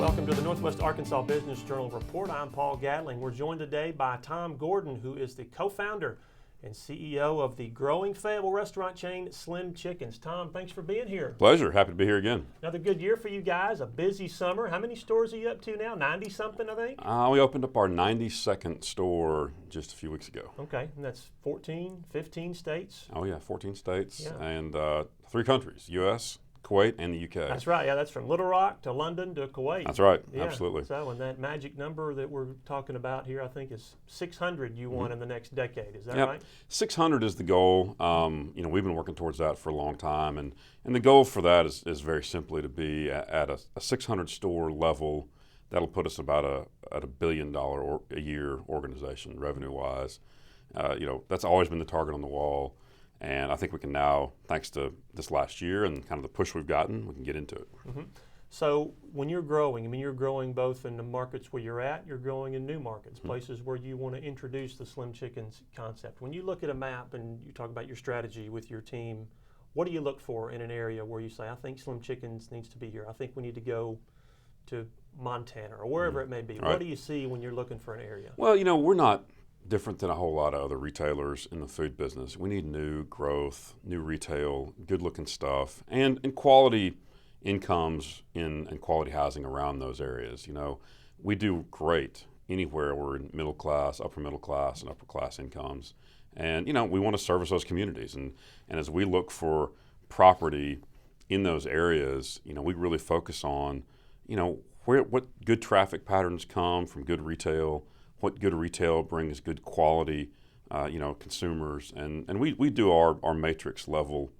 Welcome to the Northwest Arkansas Business Journal Report. I'm Paul Gatling. We're joined today by Tom Gordon, who is the co-founder and CEO of the growing Fayetteville restaurant chain Slim Chickens. Tom, thanks for being here. Pleasure. Happy to be here again. Another good year for you guys, a busy summer. How many stores are you up to now? 90-something, I think? We opened up our 92nd store just a few weeks ago. Okay, and that's 14, 15 states? Oh yeah, 14 states Yeah. and 3 countries, U.S., Kuwait, and the U.K. That's right, yeah, that's from Little Rock to London to Kuwait. That's right, Yeah. absolutely. So, and that magic number that we're talking about here, I think is 600 you want in the next decade, is that Yep. right? 600 is the goal. We've been working towards that for a long time, and the goal for that is very simply to be at a 600 store level. That'll put us about at $1 billion a year organization, revenue-wise. That's always been the target on the wall. And I think we can now, thanks to this last year and kind of the push we've gotten, we can get into it. Mm-hmm. So when you're growing, you're growing both in the markets where you're at, you're growing in new markets, places where you want to introduce the Slim Chickens concept. When you look at a map and you talk about your strategy with your team, what do you look for in an area where you say, I think Slim Chickens needs to be here. I think we need to go to Montana or wherever it may be. Right. What do you see when you're looking for an area? Well, we're not different than a whole lot of other retailers in the food business. We need new growth, new retail, good-looking stuff, and quality incomes and quality housing around those areas. We do great anywhere we're in middle class, upper middle class, and upper class incomes. And, we want to service those communities. And as we look for property in those areas, we really focus on, what good traffic patterns come from good retail, what good retail brings good quality, consumers, and we do our matrix level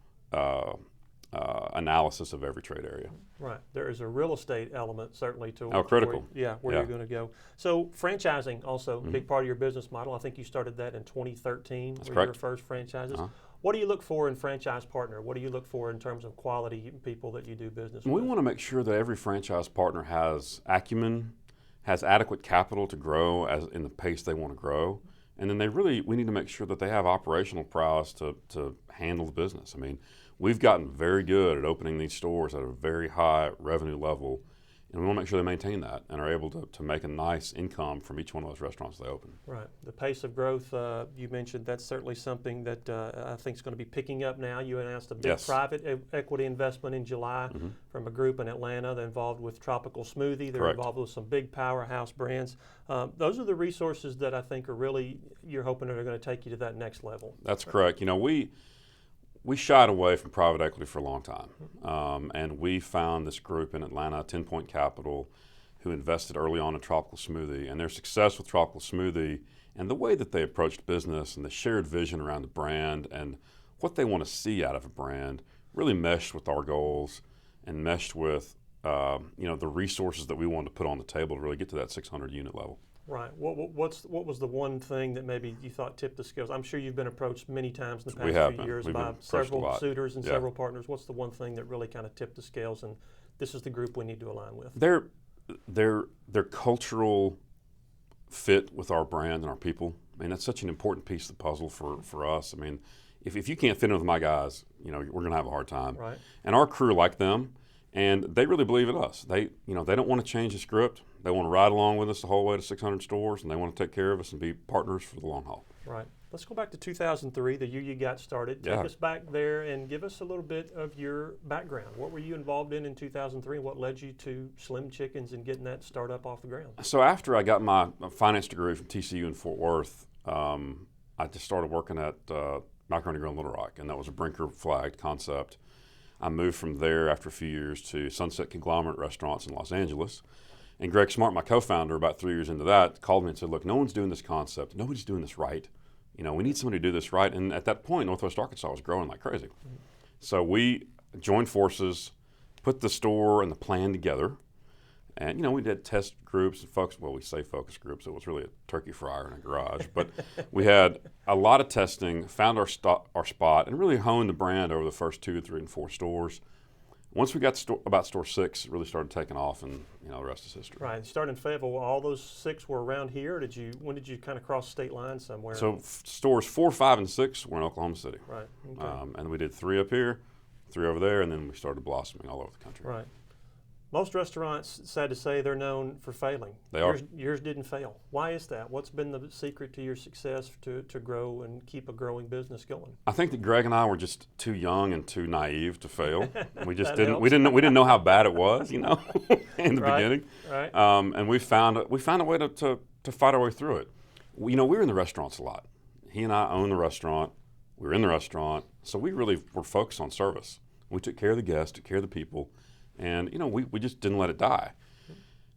analysis of every trade area. Right. There is a real estate element certainly to critical. where you're going to go. So franchising also a big part of your business model. I think you started that in 2013. That's were correct. your first franchises. What do you look for in franchise partner? What do you look for in terms of quality people that you do business with? We want to make sure that every franchise partner has acumen, has adequate capital to grow in the pace they want to grow, and then we need to make sure that they have operational prowess to handle the business. We've gotten very good at opening these stores at a very high revenue level, and we want to make sure they maintain that and are able to make a nice income from each one of those restaurants they open. Right. The pace of growth, you mentioned, that's certainly something that I think is going to be picking up now. You announced a big private equity investment in July from a group in Atlanta. They're involved with Tropical Smoothie. They're involved with some big powerhouse brands. Those are the resources that I think are really, you're hoping are going to take you to that next level. That's correct. We shied away from private equity for a long time, and we found this group in Atlanta, 10 Point Capital, who invested early on in Tropical Smoothie, and their success with Tropical Smoothie and the way that they approached business and the shared vision around the brand and what they want to see out of a brand really meshed with our goals and meshed with the resources that we wanted to put on the table to really get to that 600 unit level. Right. What was the one thing that maybe you thought tipped the scales? I'm sure you've been approached many times in the past few years by several suitors and several partners. What's the one thing that really kind of tipped the scales and this is the group we need to align with? Their cultural fit with our brand and our people. That's such an important piece of the puzzle for us. If you can't fit in with my guys, we're going to have a hard time. Right. And our crew like them, and they really believe in us. They don't want to change the script. They want to ride along with us the whole way to 600 stores, and they want to take care of us and be partners for the long haul. Right. Let's go back to 2003, the year you got started. Take us back there and give us a little bit of your background. What were you involved in 2003, and what led you to Slim Chickens and getting that startup off the ground? So after I got my finance degree from TCU in Fort Worth, I just started working at Macaroni Grill in Little Rock, and that was a Brinker flagged concept. I moved from there after a few years to Sunset Conglomerate Restaurants in Los Angeles. And Greg Smart, my co-founder, about 3 years into that, called me and said, look, no one's doing this concept. Nobody's doing this right. We need somebody to do this right. And at that point, Northwest Arkansas was growing like crazy. So we joined forces, put the store and the plan together. And, we did test groups and we say focus groups. It was really a turkey fryer in a garage. But we had a lot of testing, found our spot, and really honed the brand over the first 2, 3, and 4 stores. Once we got about store 6, it really started taking off, and the rest is history. Right. You started in Fayetteville. All those 6 were around here. When did you kind of cross state lines somewhere? So stores 4, 5, and 6 were in Oklahoma City. Right. Okay. And we did 3 up here, 3 over there, and then we started blossoming all over the country. Right. Most restaurants, sad to say, they're known for failing. They are. Yours didn't fail. Why is that? What's been the secret to your success to grow and keep a growing business going? I think that Greg and I were just too young and too naive to fail. We just That didn't. helps. We didn't know how bad it was, in the Right, beginning. right. And we found a way to fight our way through it. We were in the restaurants a lot. He and I owned the restaurant. We were in the restaurant, so we really were focused on service. We took care of the guests, took care of the people, and we just didn't let it die.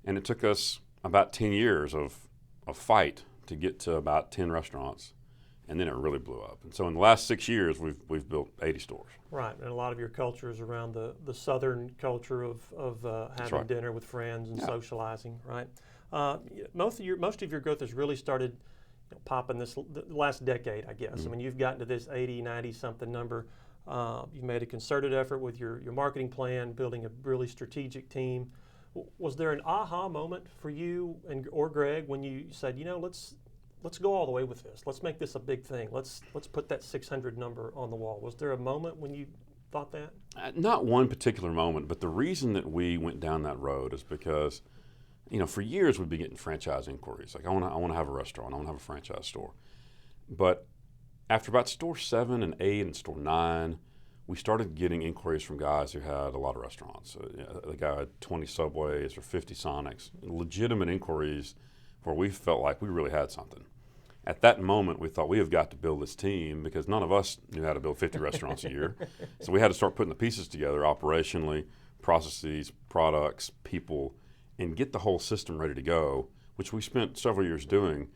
And it took us about 10 years of fight to get to about 10 restaurants, and then it really blew up. And so in the last 6 years, we've built 80 stores. Right, and a lot of your culture is around the southern culture of having right. dinner with friends and Yeah. socializing, right? Most of your growth has really started popping the last decade, I guess. I mean, you've gotten to this 80, 90 something number. You've made a concerted effort with your marketing plan, building a really strategic team. Was there an aha moment for you or Greg when you said, let's go all the way with this. Let's make this a big thing. Let's put that 600 number on the wall. Was there a moment when you thought that? Not one particular moment, but the reason that we went down that road is because, for years we'd been getting franchise inquiries. Like, I want to have a restaurant. I want to have a franchise store. But after about store 7 and 8 and store 9, we started getting inquiries from guys who had a lot of restaurants. The guy had 20 Subways or 50 Sonics, legitimate inquiries where we felt like we really had something. At that moment, we thought we have got to build this team because none of us knew how to build 50 restaurants a year. So we had to start putting the pieces together operationally, processes, products, people, and get the whole system ready to go, which we spent several years doing.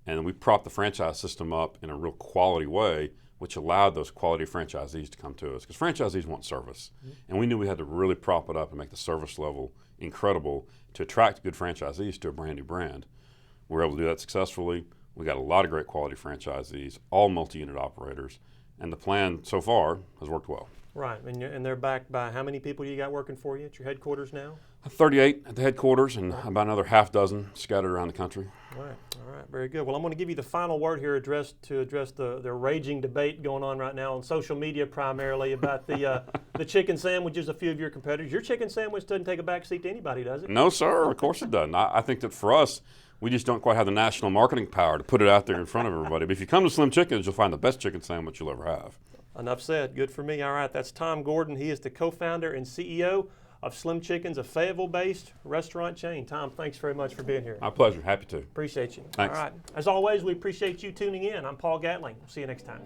And we propped the franchise system up in a real quality way, which allowed those quality franchisees to come to us. Because franchisees want service. Mm-hmm. And we knew we had to really prop it up and make the service level incredible to attract good franchisees to a brand new brand. We were able to do that successfully. We got a lot of great quality franchisees, all multi-unit operators. And the plan so far has worked well. Right, and they're backed by how many people you got working for you at your headquarters now? 38 at the headquarters and about another half dozen scattered around the country. All right, very good. Well, I'm going to give you the final word here to address the raging debate going on right now on social media primarily about the chicken sandwiches, a few of your competitors. Your chicken sandwich doesn't take a backseat to anybody, does it? No, sir, of course it doesn't. I think that for us, we just don't quite have the national marketing power to put it out there in front of everybody. But if you come to Slim Chickens, you'll find the best chicken sandwich you'll ever have. Enough said. Good for me. All right, that's Tom Gordon. He is the co-founder and CEO of Slim Chickens, a Fayetteville-based restaurant chain. Tom, thanks very much for being here. My pleasure. Happy to. Appreciate you. Thanks. All right. As always, we appreciate you tuning in. I'm Paul Gatling. See you next time.